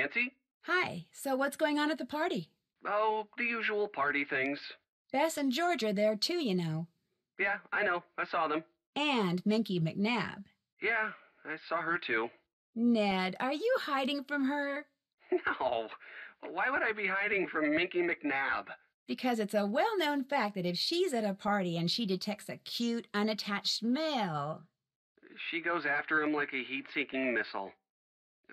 Nancy. Hi, so what's going on at the party? Oh, the usual party things. Bess and George are there too, you know. Yeah, I know. I saw them. And Minky McNabb. Yeah, I saw her too. Ned, are you hiding from her? No. Why would I be hiding from Minky McNabb? Because it's a well-known fact that if she's at a party and she detects a cute, unattached male... She goes after him like a heat-seeking missile.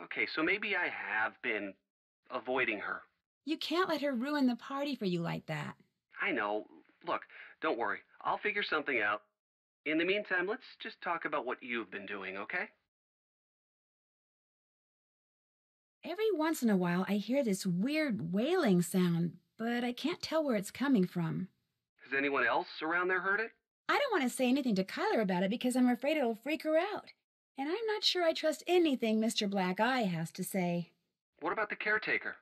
Okay, so maybe I have been avoiding her. You can't let her ruin the party for you like that. I know. Look, don't worry. I'll figure something out. In the meantime, let's just talk about what you've been doing, okay? Every once in a while, I hear this weird wailing sound, but I can't tell where it's coming from. Has anyone else around there heard it? I don't want to say anything to Kyler about it because I'm afraid it'll freak her out. And I'm not sure I trust anything Mr. Black Eye has to say. What about the caretaker?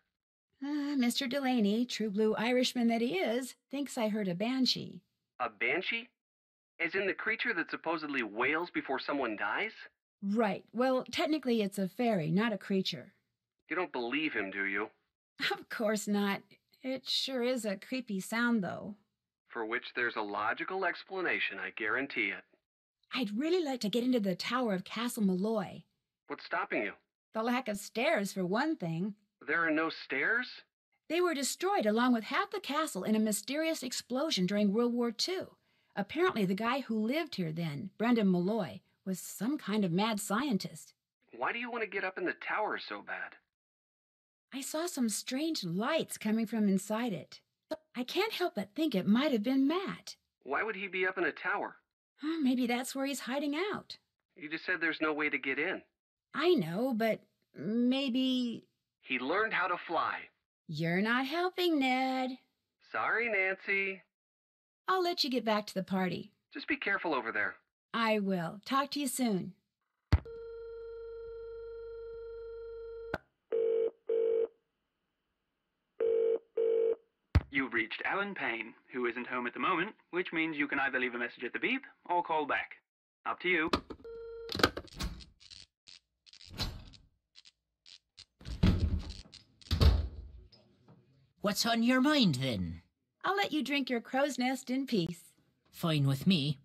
Mr. Delaney, true blue Irishman that he is, thinks I heard a banshee. A banshee? As in the creature that supposedly wails before someone dies? Right. Well, technically it's a fairy, not a creature. You don't believe him, do you? Of course not. It sure is a creepy sound, though. For which there's a logical explanation, I guarantee it. I'd really like to get into the tower of Castle Malloy. What's stopping you? The lack of stairs, for one thing. There are no stairs? They were destroyed along with half the castle in a mysterious explosion during World War II. Apparently the guy who lived here then, Brendan Malloy, was some kind of mad scientist. Why do you want to get up in the tower so bad? I saw some strange lights coming from inside it. I can't help but think it might have been Matt. Why would he be up in a tower? Maybe that's where he's hiding out. You just said there's no way to get in. I know, but maybe... He learned how to fly. You're not helping, Ned. Sorry, Nancy. I'll let you get back to the party. Just be careful over there. I will. Talk to you soon. You've reached Alan Payne, who isn't home at the moment, which means you can either leave a message at the beep or call back. Up to you. What's on your mind, then? I'll let you drink your crow's nest in peace. Fine with me.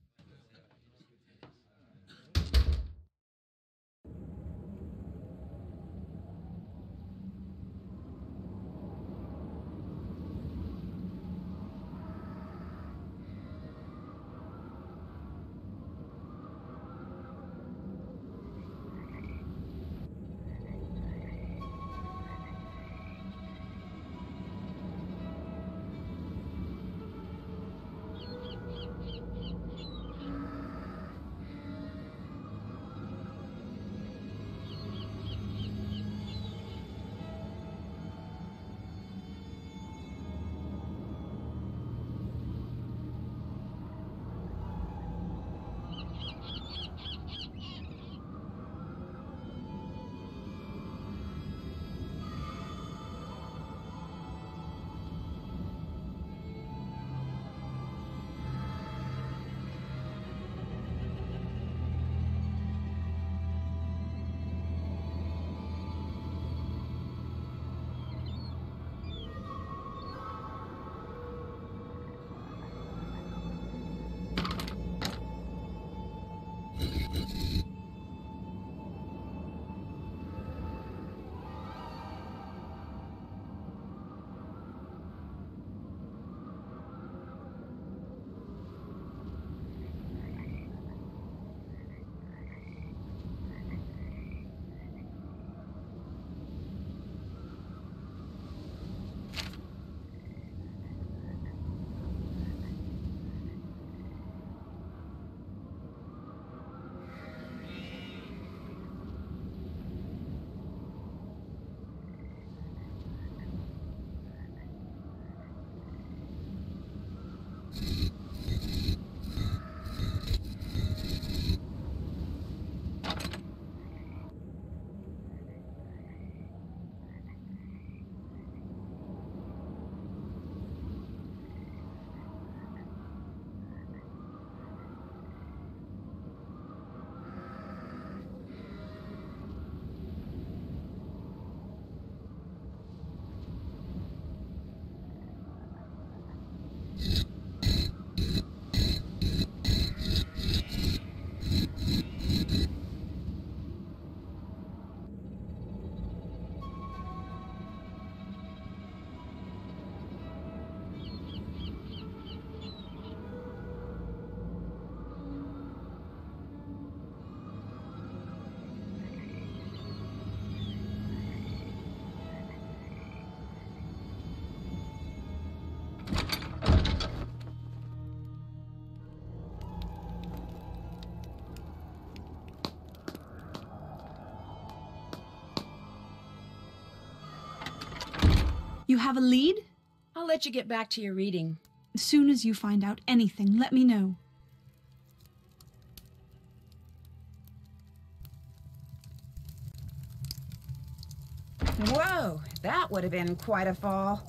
You have a lead? I'll let you get back to your reading. As soon as you find out anything, let me know. Whoa, that would have been quite a fall.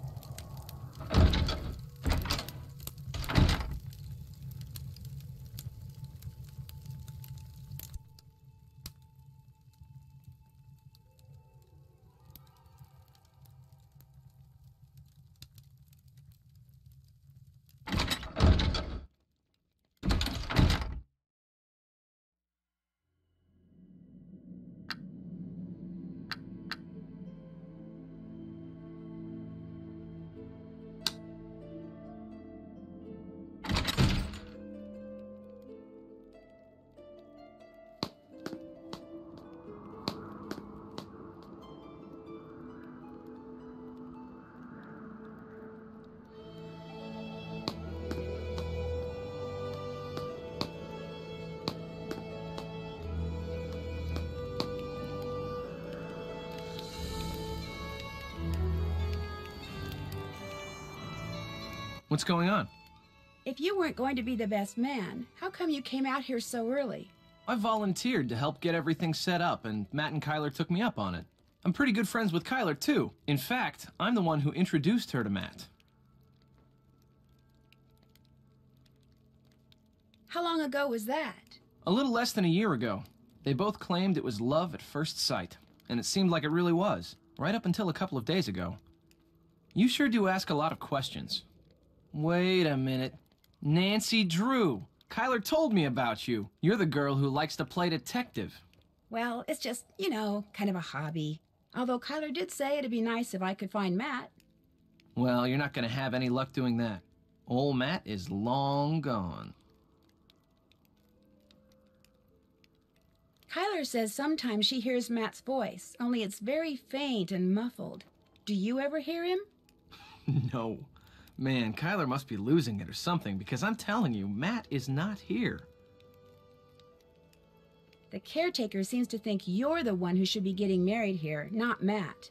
What's going on? If you weren't going to be the best man, how come you came out here so early? I volunteered to help get everything set up, and Matt and Kyler took me up on it. I'm pretty good friends with Kyler, too. In fact, I'm the one who introduced her to Matt. How long ago was that? A little less than a year ago. They both claimed it was love at first sight, and it seemed like it really was, right up until a couple of days ago. You sure do ask a lot of questions. Wait a minute. Nancy Drew. Kyler told me about you. You're the girl who likes to play detective. Well, it's just, kind of a hobby. Although Kyler did say it'd be nice if I could find Matt. Well, you're not going to have any luck doing that. Old Matt is long gone. Kyler says sometimes she hears Matt's voice, only it's very faint and muffled. Do you ever hear him? No. Man, Kyler must be losing it or something, because I'm telling you, Matt is not here. The caretaker seems to think you're the one who should be getting married here, not Matt.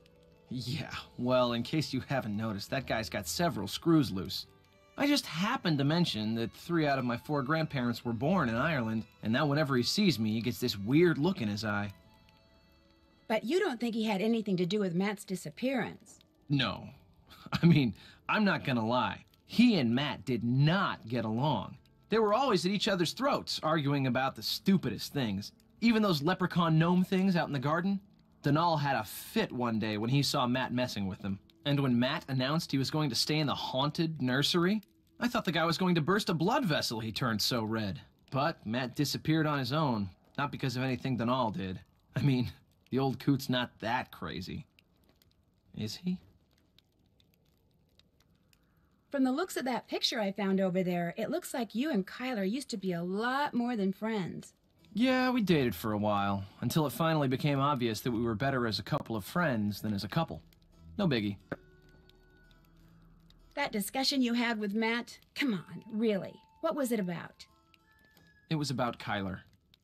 Yeah, well, in case you haven't noticed, that guy's got several screws loose. I just happened to mention that 3 out of my 4 grandparents were born in Ireland, and now whenever he sees me, he gets this weird look in his eye. But you don't think he had anything to do with Matt's disappearance? No. I mean, I'm not gonna lie. He and Matt did not get along. They were always at each other's throats, arguing about the stupidest things. Even those leprechaun gnome things out in the garden. Donal had a fit one day when he saw Matt messing with them. And when Matt announced he was going to stay in the haunted nursery, I thought the guy was going to burst a blood vessel, he turned so red. But Matt disappeared on his own, not because of anything Donal did. I mean, the old coot's not that crazy. Is he? From the looks of that picture I found over there, it looks like you and Kyler used to be a lot more than friends. Yeah, we dated for a while, until it finally became obvious that we were better as a couple of friends than as a couple. No biggie. That discussion you had with Matt, come on, really, what was it about? It was about Kyler.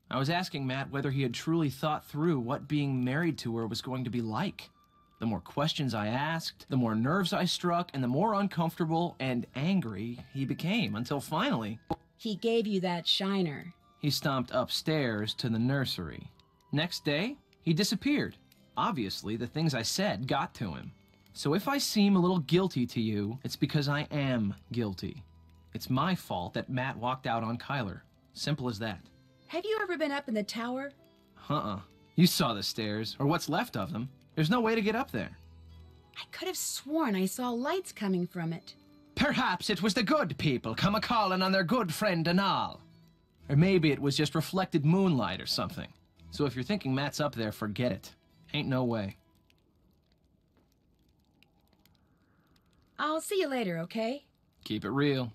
I was asking Matt whether he had truly thought through what being married to her was going to be like. The more questions I asked, the more nerves I struck, and the more uncomfortable and angry he became, until finally... He gave you that shiner. He stomped upstairs to the nursery. Next day, he disappeared. Obviously, the things I said got to him. So if I seem a little guilty to you, it's because I am guilty. It's my fault that Matt walked out on Kyler. Simple as that. Have you ever been up in the tower? You saw the stairs, or what's left of them. There's no way to get up there. I could have sworn I saw lights coming from it. Perhaps it was the good people come a-calling on their good friend Donal. Or maybe it was just reflected moonlight or something. So if you're thinking Matt's up there, forget it. Ain't no way. I'll see you later, okay? Keep it real.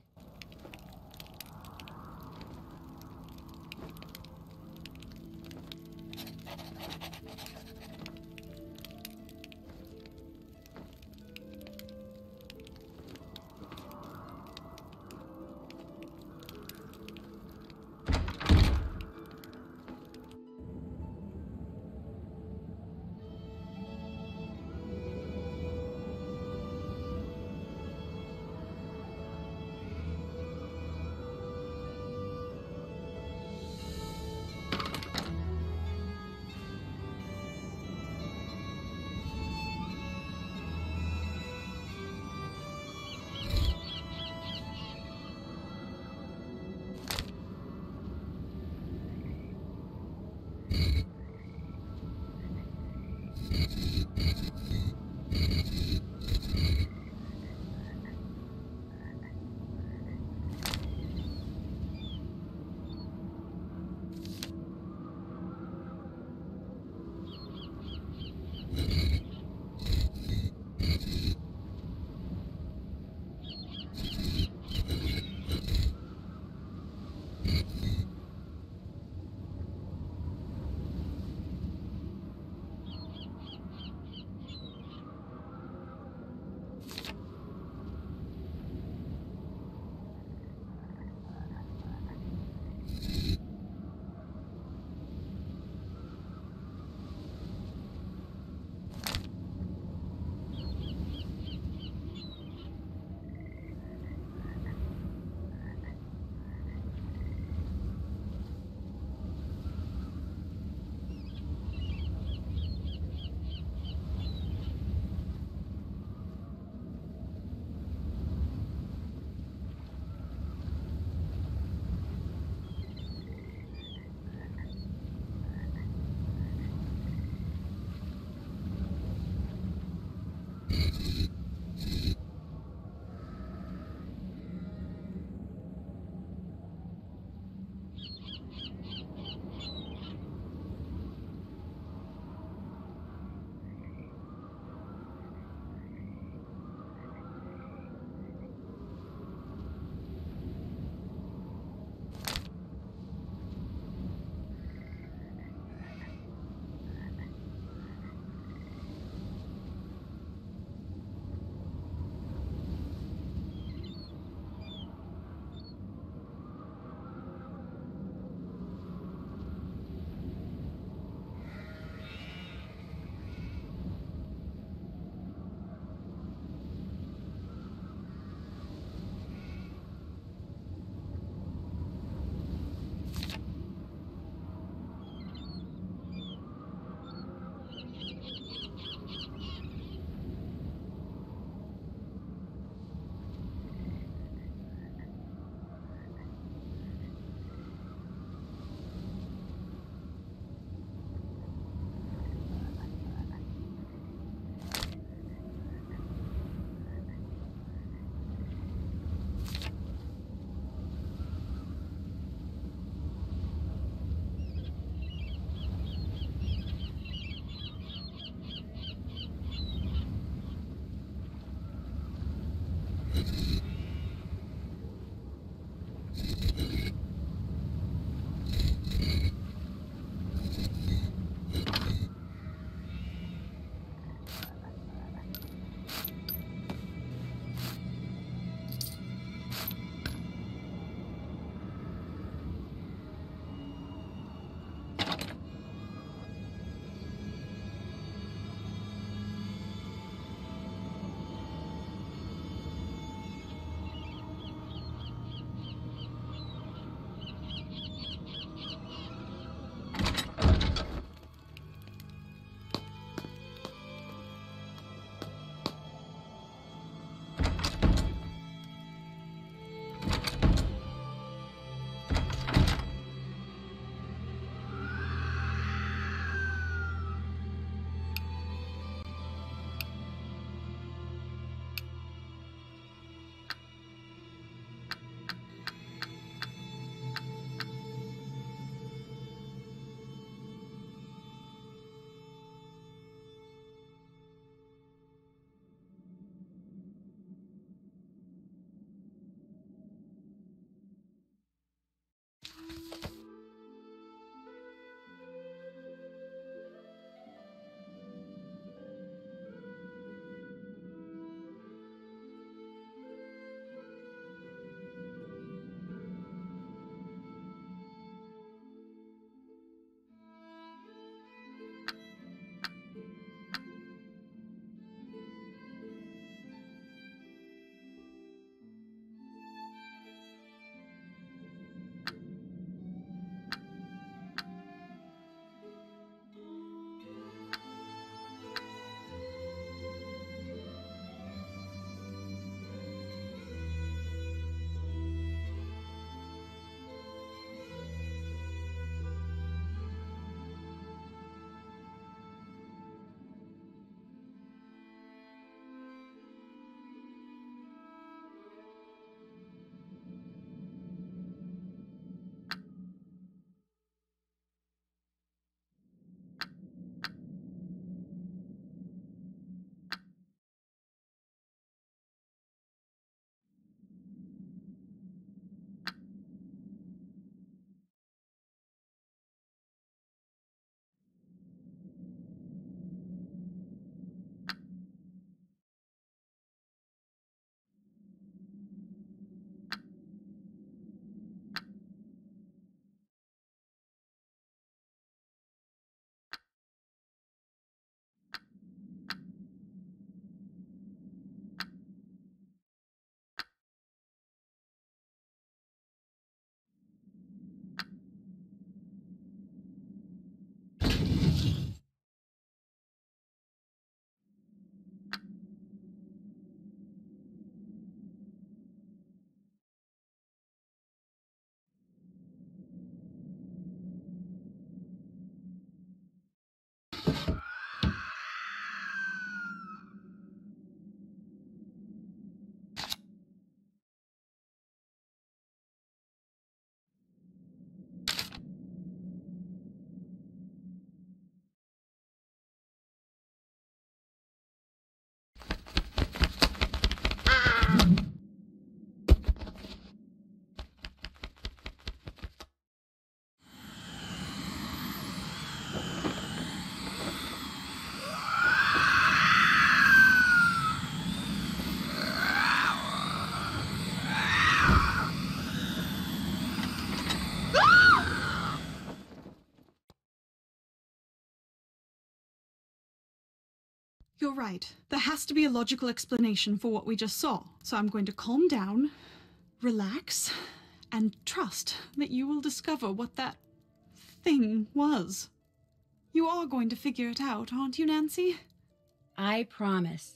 You're right. There has to be a logical explanation for what we just saw. So I'm going to calm down, relax, and trust that you will discover what that thing was. You are going to figure it out, aren't you, Nancy? I promise.